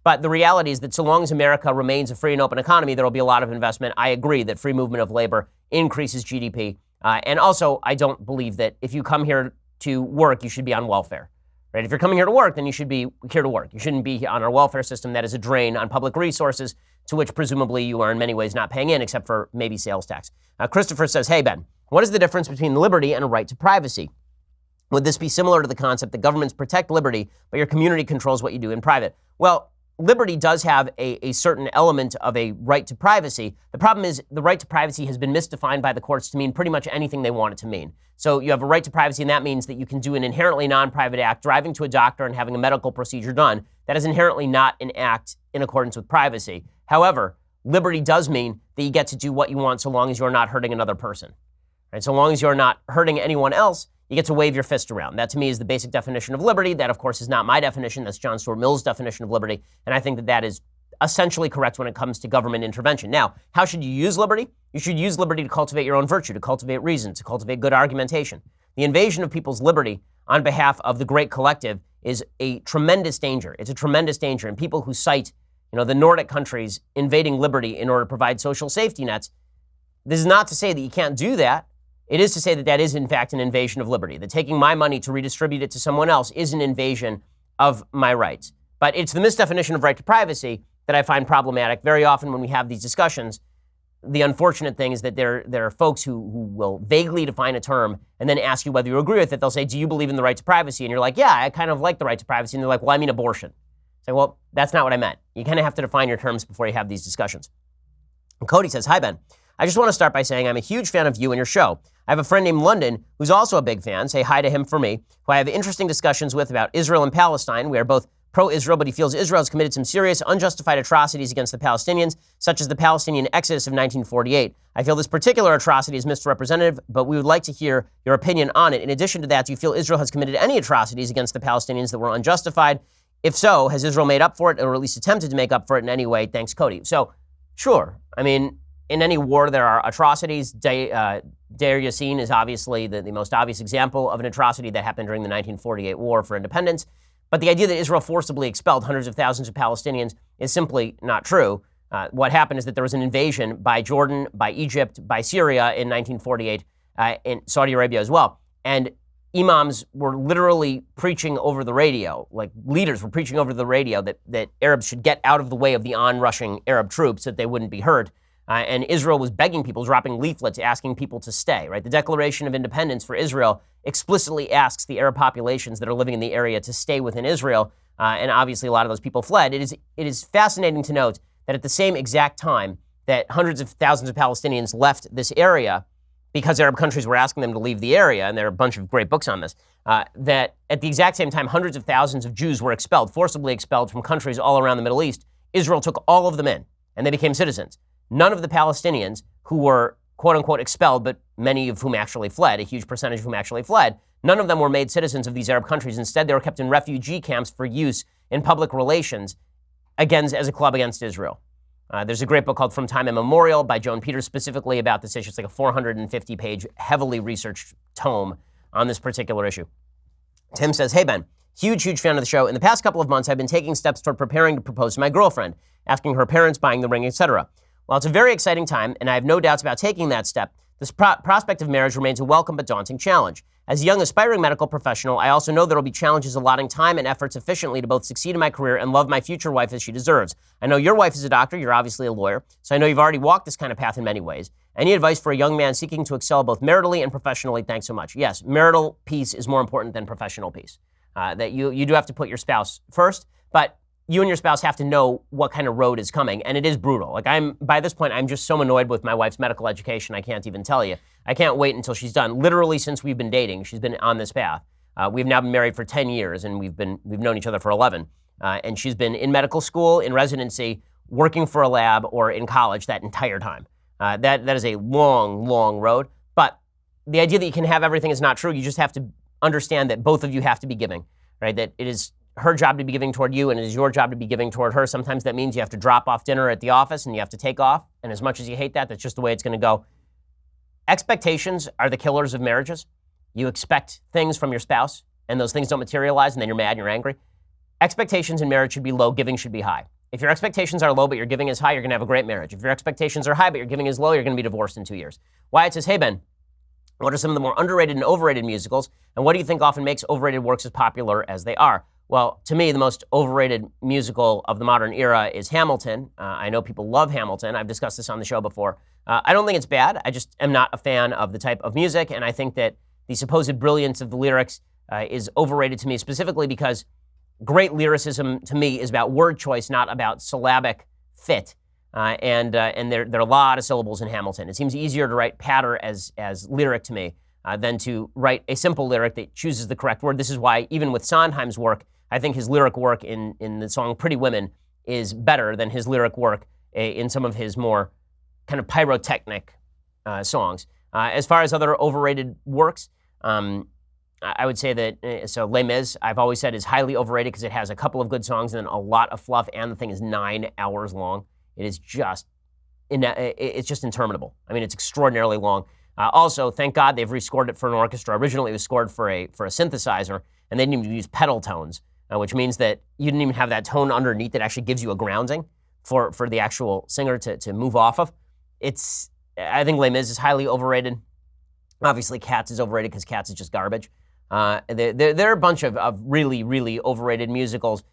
But the reality is that so long as America remains a free and open economy, there will be a lot of investment. I agree that free movement of labor increases GDP. And also, I don't believe that if you come here to work, you should be on welfare. Right? If you're coming here to work, then you should be here to work. You shouldn't be on our welfare system that is a drain on public resources to which presumably you are in many ways not paying in, except for maybe sales tax. Christopher says, hey, Ben, what is the difference between liberty and a right to privacy? Would this be similar to the concept that governments protect liberty, but your community controls what you do in private? Well, liberty does have a certain element of a right to privacy. The problem is the right to privacy has been misdefined by the courts to mean pretty much anything they want it to mean. So you have a right to privacy, and that means that you can do an inherently non-private act, driving to a doctor and having a medical procedure done. That is inherently not an act in accordance with privacy. However, liberty does mean that you get to do what you want so long as you're not hurting another person. Right? So long as you're not hurting anyone else, you get to wave your fist around. That, to me, is the basic definition of liberty. That, of course, is not my definition. That's John Stuart Mill's definition of liberty. And I think that that is essentially correct when it comes to government intervention. Now, how should you use liberty? You should use liberty to cultivate your own virtue, to cultivate reason, to cultivate good argumentation. The invasion of people's liberty on behalf of the great collective is a tremendous danger. It's a tremendous danger. And people who cite, the Nordic countries invading liberty in order to provide social safety nets, this is not to say that you can't do that. It is to say that that is, in fact, an invasion of liberty, that taking my money to redistribute it to someone else is an invasion of my rights. But it's the misdefinition of right to privacy that I find problematic. Very often when we have these discussions, the unfortunate thing is that there are folks who will vaguely define a term and then ask you whether you agree with it. They'll say, do you believe in the right to privacy? And you're like, yeah, I kind of like the right to privacy. And they're like, well, I mean abortion. Say, well, that's not what I meant. You kind of have to define your terms before you have these discussions. And Cody says, hi, Ben. I just want to start by saying I'm a huge fan of you and your show. I have a friend named London who's also a big fan. Say hi to him for me, who I have interesting discussions with about Israel and Palestine. We are both pro-Israel, but he feels Israel has committed some serious, unjustified atrocities against the Palestinians, such as the Palestinian exodus of 1948. I feel this particular atrocity is misrepresentative, but we would like to hear your opinion on it. In addition to that, do you feel Israel has committed any atrocities against the Palestinians that were unjustified? If so, has Israel made up for it, or at least attempted to make up for it in any way? Thanks, Cody. So, sure. I mean, in any war, there are atrocities. Deir Yassin is obviously the most obvious example of an atrocity that happened during the 1948 war for independence. But the idea that Israel forcibly expelled hundreds of thousands of Palestinians is simply not true. What happened is that there was an invasion by Jordan, by Egypt, by Syria in 1948, in Saudi Arabia as well. And imams were literally preaching over the radio, like leaders were preaching over the radio that Arabs should get out of the way of the onrushing Arab troops so that they wouldn't be hurt. And Israel was begging people, dropping leaflets, asking people to stay, right? The Declaration of Independence for Israel explicitly asks the Arab populations that are living in the area to stay within Israel. And obviously a lot of those people fled. It is fascinating to note that at the same exact time that hundreds of thousands of Palestinians left this area because Arab countries were asking them to leave the area, and there are a bunch of great books on this, that at the exact same time, hundreds of thousands of Jews were expelled, forcibly expelled from countries all around the Middle East. Israel took all of them in, and they became citizens. None of the Palestinians who were, quote unquote, expelled, but many of whom actually fled, a huge percentage of whom actually fled, none of them were made citizens of these Arab countries. Instead, they were kept in refugee camps for use in public relations, again, as a club against Israel. There's a great book called From Time Immemorial by Joan Peters specifically about this issue. It's like a 450-page, heavily researched tome on this particular issue. Tim says, hey, Ben, huge fan of the show. In the past couple of months, I've been taking steps toward preparing to propose to my girlfriend, asking her parents, buying the ring, etc. While it's a very exciting time, and I have no doubts about taking that step, this prospect of marriage remains a welcome but daunting challenge. As a young aspiring medical professional, I also know there will be challenges allotting time and efforts efficiently to both succeed in my career and love my future wife as she deserves. I know your wife is a doctor, you're obviously a lawyer, so I know you've already walked this kind of path in many ways. Any advice for a young man seeking to excel both maritally and professionally? Thanks so much. Yes, marital peace is more important than professional peace. That you do have to put your spouse first, but you and your spouse have to know what kind of road is coming, and it is brutal. Like by this point, I'm just so annoyed with my wife's medical education, I can't even tell you. I can't wait until she's done. Literally, since we've been dating, she's been on this path. We've now been married for 10 years, and we've known each other for 11. And she's been in medical school, in residency, working for a lab, or in college that entire time. That is a long road. But the idea that you can have everything is not true. You just have to understand that both of you have to be giving, right? That it is her job to be giving toward you, and it is your job to be giving toward her. Sometimes that means you have to drop off dinner at the office and you have to take off. And as much as you hate that, that's just the way it's going to go. Expectations are the killers of marriages. You expect things from your spouse, and those things don't materialize, and then you're mad and you're angry. Expectations in marriage should be low, giving should be high. If your expectations are low, but your giving is high, you're going to have a great marriage. If your expectations are high, but your giving is low, you're going to be divorced in 2 years. Wyatt says, hey, Ben, what are some of the more underrated and overrated musicals, and what do you think often makes overrated works as popular as they are? Well, to me, the most overrated musical of the modern era is Hamilton. I know people love Hamilton. I've discussed this on the show before. I don't think it's bad. I just am not a fan of the type of music, and I think that the supposed brilliance of the lyrics is overrated to me, specifically because great lyricism to me is about word choice, not about syllabic fit. And there are a lot of syllables in Hamilton. It seems easier to write patter as lyric to me than to write a simple lyric that chooses the correct word. This is why, even with Sondheim's work, I think his lyric work in the song Pretty Women is better than his lyric work in some of his more kind of pyrotechnic songs. As far as other overrated works, I would say that, so Les Mis, I've always said, is highly overrated because it has a couple of good songs and then a lot of fluff, and the thing is 9 hours long. It is just, it's just interminable. I mean, it's extraordinarily long. Also, thank God they've rescored it for an orchestra. Originally, it was scored for a synthesizer, and they didn't even use pedal tones, which means that you didn't even have that tone underneath that actually gives you a grounding for the actual singer to move off of. I think Les Mis is highly overrated. Obviously, Cats is overrated because Cats is just garbage. There are a bunch of really, really overrated musicals.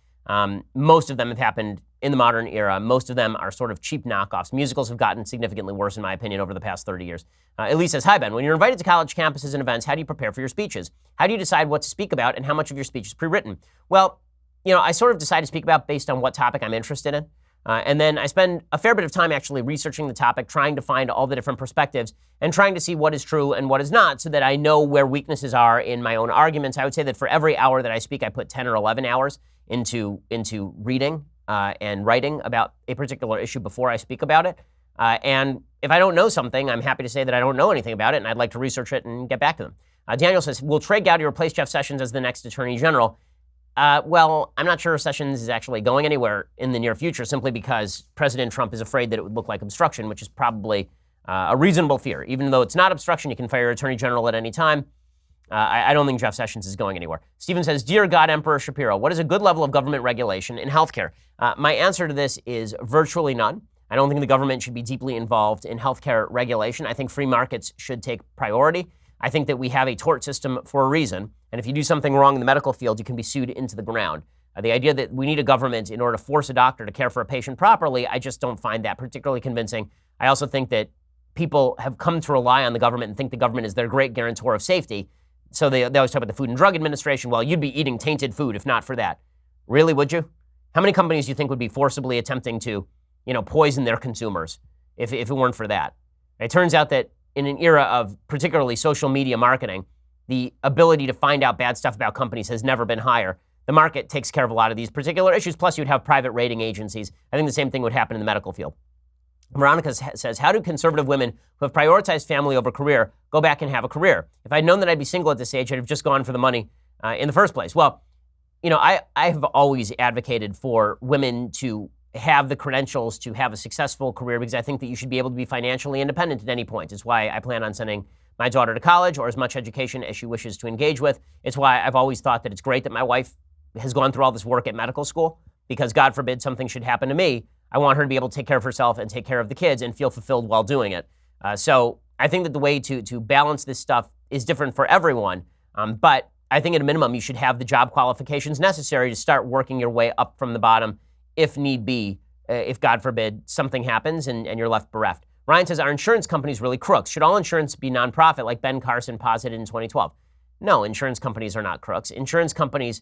Most of them have happened in the modern era. Most of them are sort of cheap knockoffs. Musicals have gotten significantly worse, in my opinion, over the past 30 years. Elise says, hi, Ben. When you're invited to college campuses and events, how do you prepare for your speeches? How do you decide what to speak about and how much of your speech is pre-written? Well, I sort of decide to speak about based on what topic I'm interested in. And then I spend a fair bit of time actually researching the topic, trying to find all the different perspectives and trying to see what is true and what is not so that I know where weaknesses are in my own arguments. I would say that for every hour that I speak, I put 10 or 11 hours into reading and writing about a particular issue before I speak about it. And if I don't know something, I'm happy to say that I don't know anything about it and I'd like to research it and get back to them. Daniel says, will Trey Gowdy replace Jeff Sessions as the next Attorney General? Well, I'm not sure Sessions is actually going anywhere in the near future simply because President Trump is afraid that it would look like obstruction, which is probably a reasonable fear. Even though it's not obstruction, you can fire your Attorney General at any time. I don't think Jeff Sessions is going anywhere. Stephen says, Dear God Emperor Shapiro, what is a good level of government regulation in healthcare? My answer to this is virtually none. I don't think the government should be deeply involved in healthcare regulation. I think free markets should take priority. I think that we have a tort system for a reason. And if you do something wrong in the medical field, you can be sued into the ground. The idea that we need a government in order to force a doctor to care for a patient properly, I just don't find that particularly convincing. I also think that people have come to rely on the government and think the government is their great guarantor of safety. So they always talk about the Food and Drug Administration. Well, you'd be eating tainted food if not for that. Really, would you? How many companies do you think would be forcibly attempting to, poison their consumers if it weren't for that? It turns out that in an era of particularly social media marketing, the ability to find out bad stuff about companies has never been higher. The market takes care of a lot of these particular issues, plus you'd have private rating agencies. I think the same thing would happen in the medical field. Veronica says, how do conservative women who have prioritized family over career go back and have a career? If I'd known that I'd be single at this age, I'd have just gone for the money in the first place. Well, I have always advocated for women to have the credentials to have a successful career because I think that you should be able to be financially independent at any point. It's why I plan on sending my daughter to college or as much education as she wishes to engage with. It's why I've always thought that it's great that my wife has gone through all this work at medical school, because God forbid something should happen to me, I want her to be able to take care of herself and take care of the kids and feel fulfilled while doing it. So I think that the way to balance this stuff is different for everyone. But I think at a minimum, you should have the job qualifications necessary to start working your way up from the bottom if need be, if God forbid something happens and you're left bereft. Ryan says, are insurance companies really crooks? Should all insurance be nonprofit like Ben Carson posited in 2012? No, insurance companies are not crooks. Insurance companies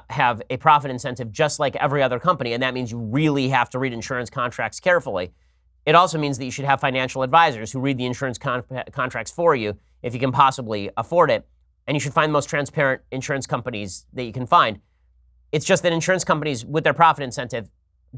have a profit incentive just like every other company, and that means you really have to read insurance contracts carefully. It also means that you should have financial advisors who read the insurance contracts for you if you can possibly afford it, and you should find the most transparent insurance companies that you can find. It's just that insurance companies, with their profit incentive,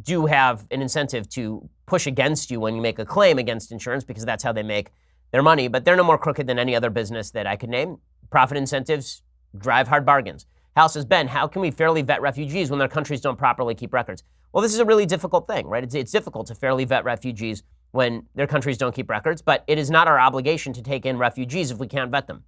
do have an incentive to push against you when you make a claim against insurance, because that's how they make their money, but they're no more crooked than any other business that I could name. Profit incentives drive hard bargains. Hal says, Ben, how can we fairly vet refugees when their countries don't properly keep records? Well, this is a really difficult thing, right? It's difficult to fairly vet refugees when their countries don't keep records, but it is not our obligation to take in refugees if we can't vet them.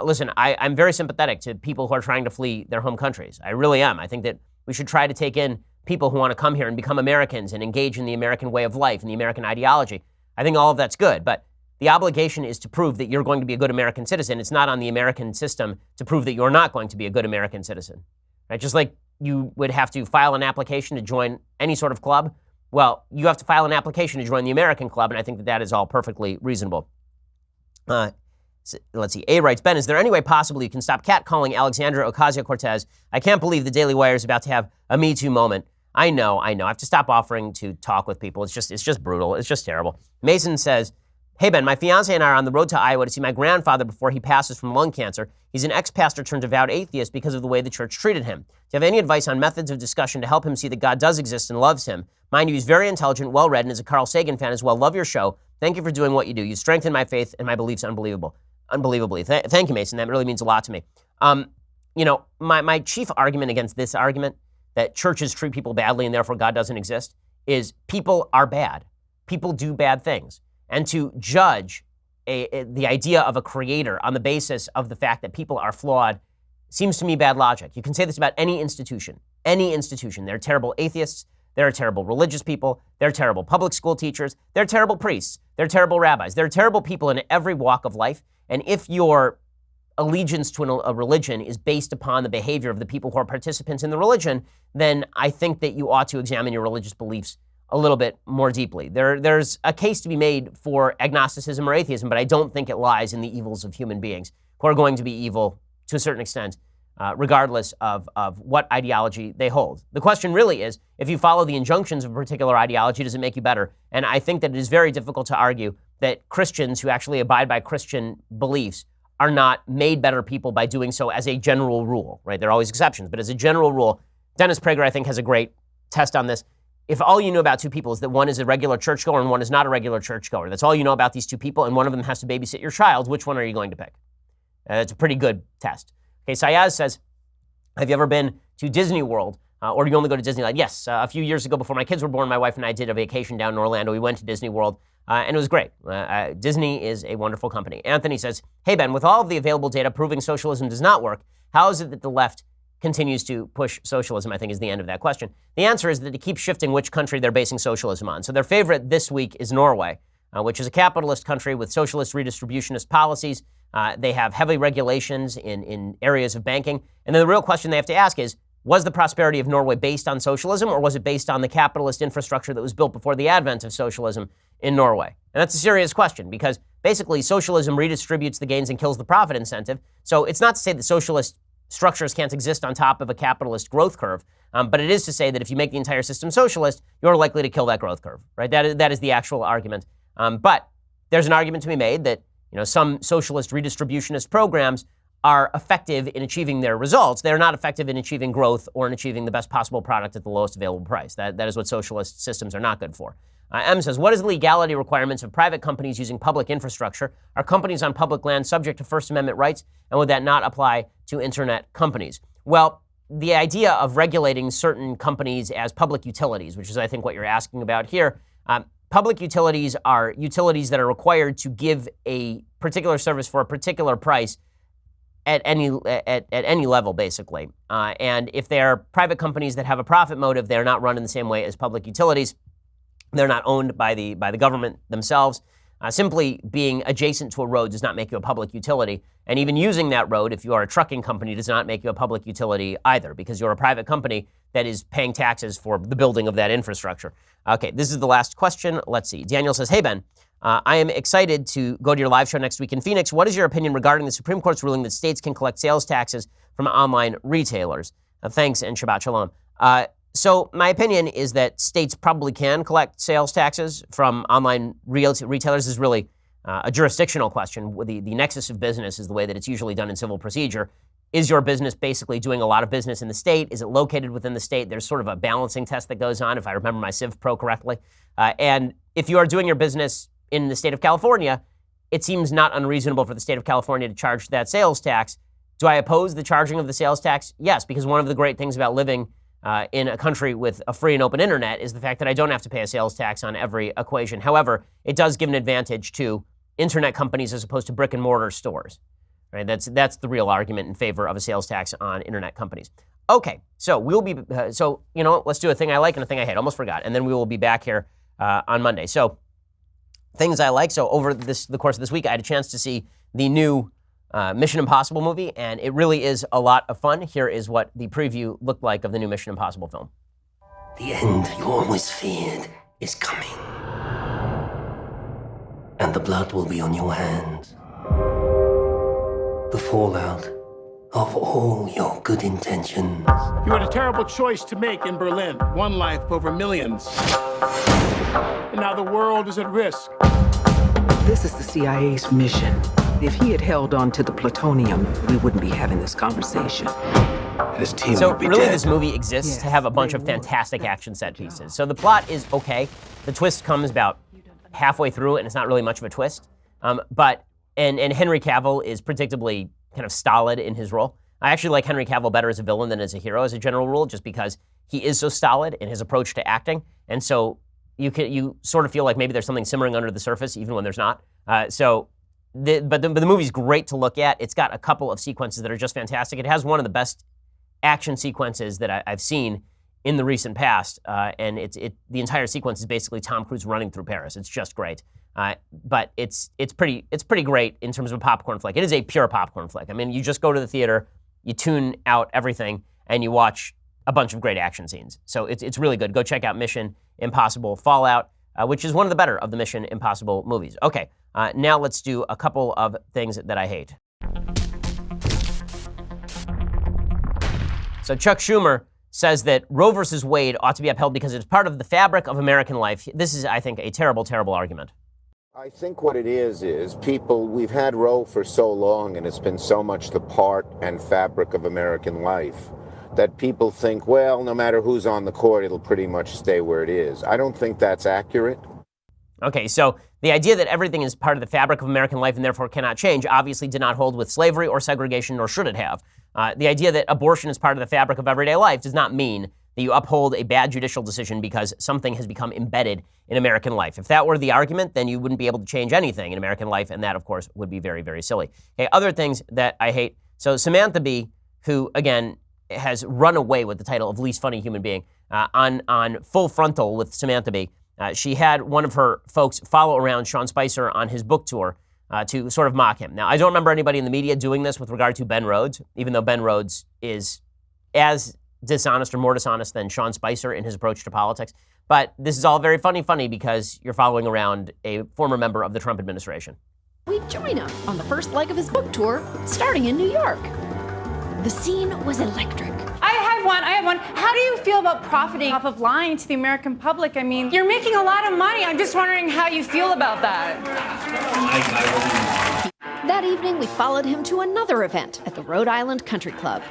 Listen, I'm very sympathetic to people who are trying to flee their home countries. I really am. I think that we should try to take in people who want to come here and become Americans and engage in the American way of life and the American ideology. I think all of that's good, but the obligation is to prove that you're going to be a good American citizen. It's not on the American system to prove that you're not going to be a good American citizen. Right? Just like you would have to file an application to join any sort of club, well, you have to file an application to join the American club, and I think that that is all perfectly reasonable. Let's see. A writes, Ben, is there any way possible you can stop catcalling Alexandria Ocasio-Cortez? I can't believe the Daily Wire is about to have a Me Too moment. I know. I have to stop offering to talk with people. It's just brutal. It's just terrible. Mason says, hey, Ben, my fiance and I are on the road to Iowa to see my grandfather before he passes from lung cancer. He's an ex-pastor turned devout atheist because of the way the church treated him. Do you have any advice on methods of discussion to help him see that God does exist and loves him? Mind you, he's very intelligent, well-read, and is a Carl Sagan fan as well. Love your show. Thank you for doing what you do. You strengthen my faith and my beliefs unbelievably. Thank you, Mason. That really means a lot to me. My chief argument against this argument that churches treat people badly and therefore God doesn't exist is people are bad. People do bad things. And to judge the idea of a creator on the basis of the fact that people are flawed seems to me bad logic. You can say this about any institution. Any institution. They're terrible atheists. There are terrible religious people. There are terrible public school teachers. There are terrible priests. There are terrible rabbis. There are terrible people in every walk of life. And if your allegiance to a religion is based upon the behavior of the people who are participants in the religion, then I think that you ought to examine your religious beliefs a little bit more deeply. There's a case to be made for agnosticism or atheism, but I don't think it lies in the evils of human beings who are going to be evil to a certain extent, regardless of what ideology they hold. The question really is, if you follow the injunctions of a particular ideology, does it make you better? And I think that it is very difficult to argue that Christians who actually abide by Christian beliefs are not made better people by doing so as a general rule, right? There are always exceptions, but as a general rule, Dennis Prager, I think, has a great test on this. If all you know about two people is that one is a regular churchgoer and one is not a regular churchgoer, that's all you know about these two people, and one of them has to babysit your child, which one are you going to pick? It's a pretty good test. Okay, Sayaz says, have you ever been to Disney World, or do you only go to Disneyland? Yes, a few years ago before my kids were born, my wife and I did a vacation down in Orlando. We went to Disney World, and it was great. Disney is a wonderful company. Anthony says, hey, Ben, with all of the available data proving socialism does not work, how is it that the left continues to push socialism, I think is the end of that question. The answer is that they keep shifting which country they're basing socialism on. So their favorite this week is Norway, which is a capitalist country with socialist redistributionist policies. They have heavy regulations in areas of banking. And then the real question they have to ask is, was the prosperity of Norway based on socialism, or was it based on the capitalist infrastructure that was built before the advent of socialism in Norway? And that's a serious question, because basically socialism redistributes the gains and kills the profit incentive. So it's not to say that socialist structures can't exist on top of a capitalist growth curve, but it is to say that if you make the entire system socialist, you're likely to kill that growth curve, right? That is the actual argument. But there's an argument to be made that some socialist redistributionist programs are effective in achieving their results. They're not effective in achieving growth or in achieving the best possible product at the lowest available price. That is what socialist systems are not good for. M says, what is the legality requirements of private companies using public infrastructure? Are companies on public land subject to First Amendment rights? And would that not apply to internet companies? Well, the idea of regulating certain companies as public utilities, which is, I think, what you're asking about here, public utilities are utilities that are required to give a particular service for a particular price at any level, basically. And if they are private companies that have a profit motive, they're not run in the same way as public utilities. They're not owned by the government themselves. Simply being adjacent to a road does not make you a public utility. And even using that road, if you are a trucking company, does not make you a public utility either, because you're a private company that is paying taxes for the building of that infrastructure. Okay, this is the last question. Let's see. Daniel says, hey, Ben, I am excited to go to your live show next week in Phoenix. What is your opinion regarding the Supreme Court's ruling that states can collect sales taxes from online retailers? Thanks, and Shabbat Shalom. So my opinion is that states probably can collect sales taxes from online retailers. This is really a jurisdictional question. The nexus of business is the way that it's usually done in civil procedure. Is your business basically doing a lot of business in the state? Is it located within the state? There's sort of a balancing test that goes on, if I remember my Civ Pro correctly. And if you are doing your business in the state of California, it seems not unreasonable for the state of California to charge that sales tax. Do I oppose the charging of the sales tax? Yes, because one of the great things about living in a country with a free and open internet is the fact that I don't have to pay a sales tax on every equation. However, it does give an advantage to internet companies as opposed to brick and mortar stores. Right? That's the real argument in favor of a sales tax on internet companies. Okay, so we'll be let's do a thing I like and a thing I hate. Almost forgot, and then we will be back here on Monday. So things I like. So over the course of this week, I had a chance to see the new Mission Impossible movie, and it really is a lot of fun. Here is what the preview looked like of the new Mission Impossible film. The end you always feared is coming. And the blood will be on your hands. The fallout of all your good intentions. You had a terrible choice to make in Berlin. One life over millions. And now the world is at risk. This is the CIA's mission. If he had held on to the plutonium, we wouldn't be having this conversation. His team So would be really dead. this movie exists to have a bunch of fantastic action set pieces. So the plot is okay. The twist comes about halfway through, and it's not really much of a twist. But Henry Cavill is predictably kind of stolid in his role. I actually like Henry Cavill better as a villain than as a hero as a general rule, just because he is so stolid in his approach to acting. And so you sort of feel like maybe there's something simmering under the surface, even when there's not. But the movie's great to look at. It's got a couple of sequences that are just fantastic. It has one of the best action sequences that I've seen in the recent past, and the entire sequence is basically Tom Cruise running through Paris. It's just great. But it's pretty great in terms of a popcorn flick. It is a pure popcorn flick. I mean, you just go to the theater, you tune out everything, and you watch a bunch of great action scenes. So it's really good. Go check out Mission Impossible Fallout, which is one of the better of the Mission Impossible movies. Okay, now let's do a couple of things that I hate. So Chuck Schumer says that Roe versus Wade ought to be upheld because it's part of the fabric of American life. This is, I think, a terrible, terrible argument. I think what it is people, we've had Roe for so long and it's been so much the part and fabric of American life that people think, well, no matter who's on the court, it'll pretty much stay where it is. I don't think that's accurate. Okay, so the idea that everything is part of the fabric of American life and therefore cannot change obviously did not hold with slavery or segregation, nor should it have. The idea that abortion is part of the fabric of everyday life does not mean that you uphold a bad judicial decision because something has become embedded in American life. If that were the argument, then you wouldn't be able to change anything in American life, and that, of course, would be very, very silly. Okay, other things that I hate. So Samantha Bee, who, again, has run away with the title of least funny human being, on Full Frontal with Samantha Bee, she had one of her folks follow around Sean Spicer on his book tour to sort of mock him. Now, I don't remember anybody in the media doing this with regard to Ben Rhodes, even though Ben Rhodes is as dishonest or more dishonest than Sean Spicer in his approach to politics. But this is all very funny because you're following around a former member of the Trump administration. We join him on the first leg of his book tour, starting in New York. The scene was electric. I have one. How do you feel about profiting off of lying to the American public? I mean, you're making a lot of money. I'm just wondering how you feel about that. That evening, we followed him to another event at the Rhode Island Country Club.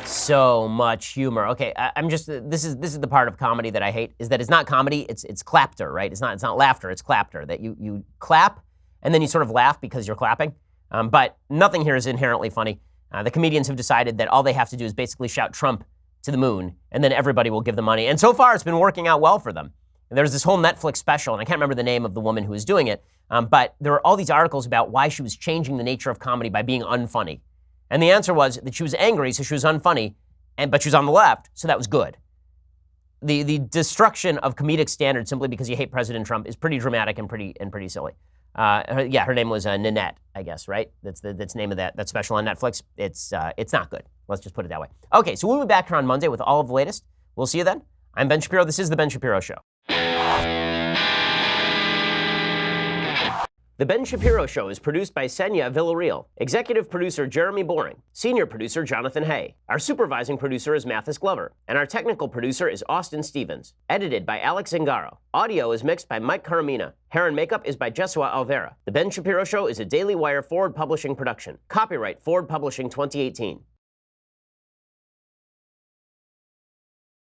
So much humor. Okay, this is the part of comedy that I hate, is that it's not comedy, it's clapter, right? It's not laughter, it's clapter. That you clap and then you sort of laugh because you're clapping. But nothing here is inherently funny. The comedians have decided that all they have to do is basically shout Trump to the moon, and then everybody will give them money. And so far, it's been working out well for them. And there's this whole Netflix special, and I can't remember the name of the woman who was doing it, but there were all these articles about why she was changing the nature of comedy by being unfunny. And the answer was that she was angry, so she was unfunny, but she was on the left, so that was good. The destruction of comedic standards simply because you hate President Trump is pretty dramatic and pretty silly. Her name was Nanette, I guess, right? That's the name of that special on Netflix. It's not good. Let's just put it that way. Okay, so we'll be back here on Monday with all of the latest. We'll see you then. I'm Ben Shapiro. This is The Ben Shapiro Show. The Ben Shapiro Show is produced by Senya Villarreal, executive producer Jeremy Boring, senior producer Jonathan Hay. Our supervising producer is Mathis Glover, and our technical producer is Austin Stevens. Edited by Alex Zingaro. Audio is mixed by Mike Caramina. Hair and makeup is by Jesua Alvera. The Ben Shapiro Show is a Daily Wire Forward Publishing production. Copyright Forward Publishing 2018.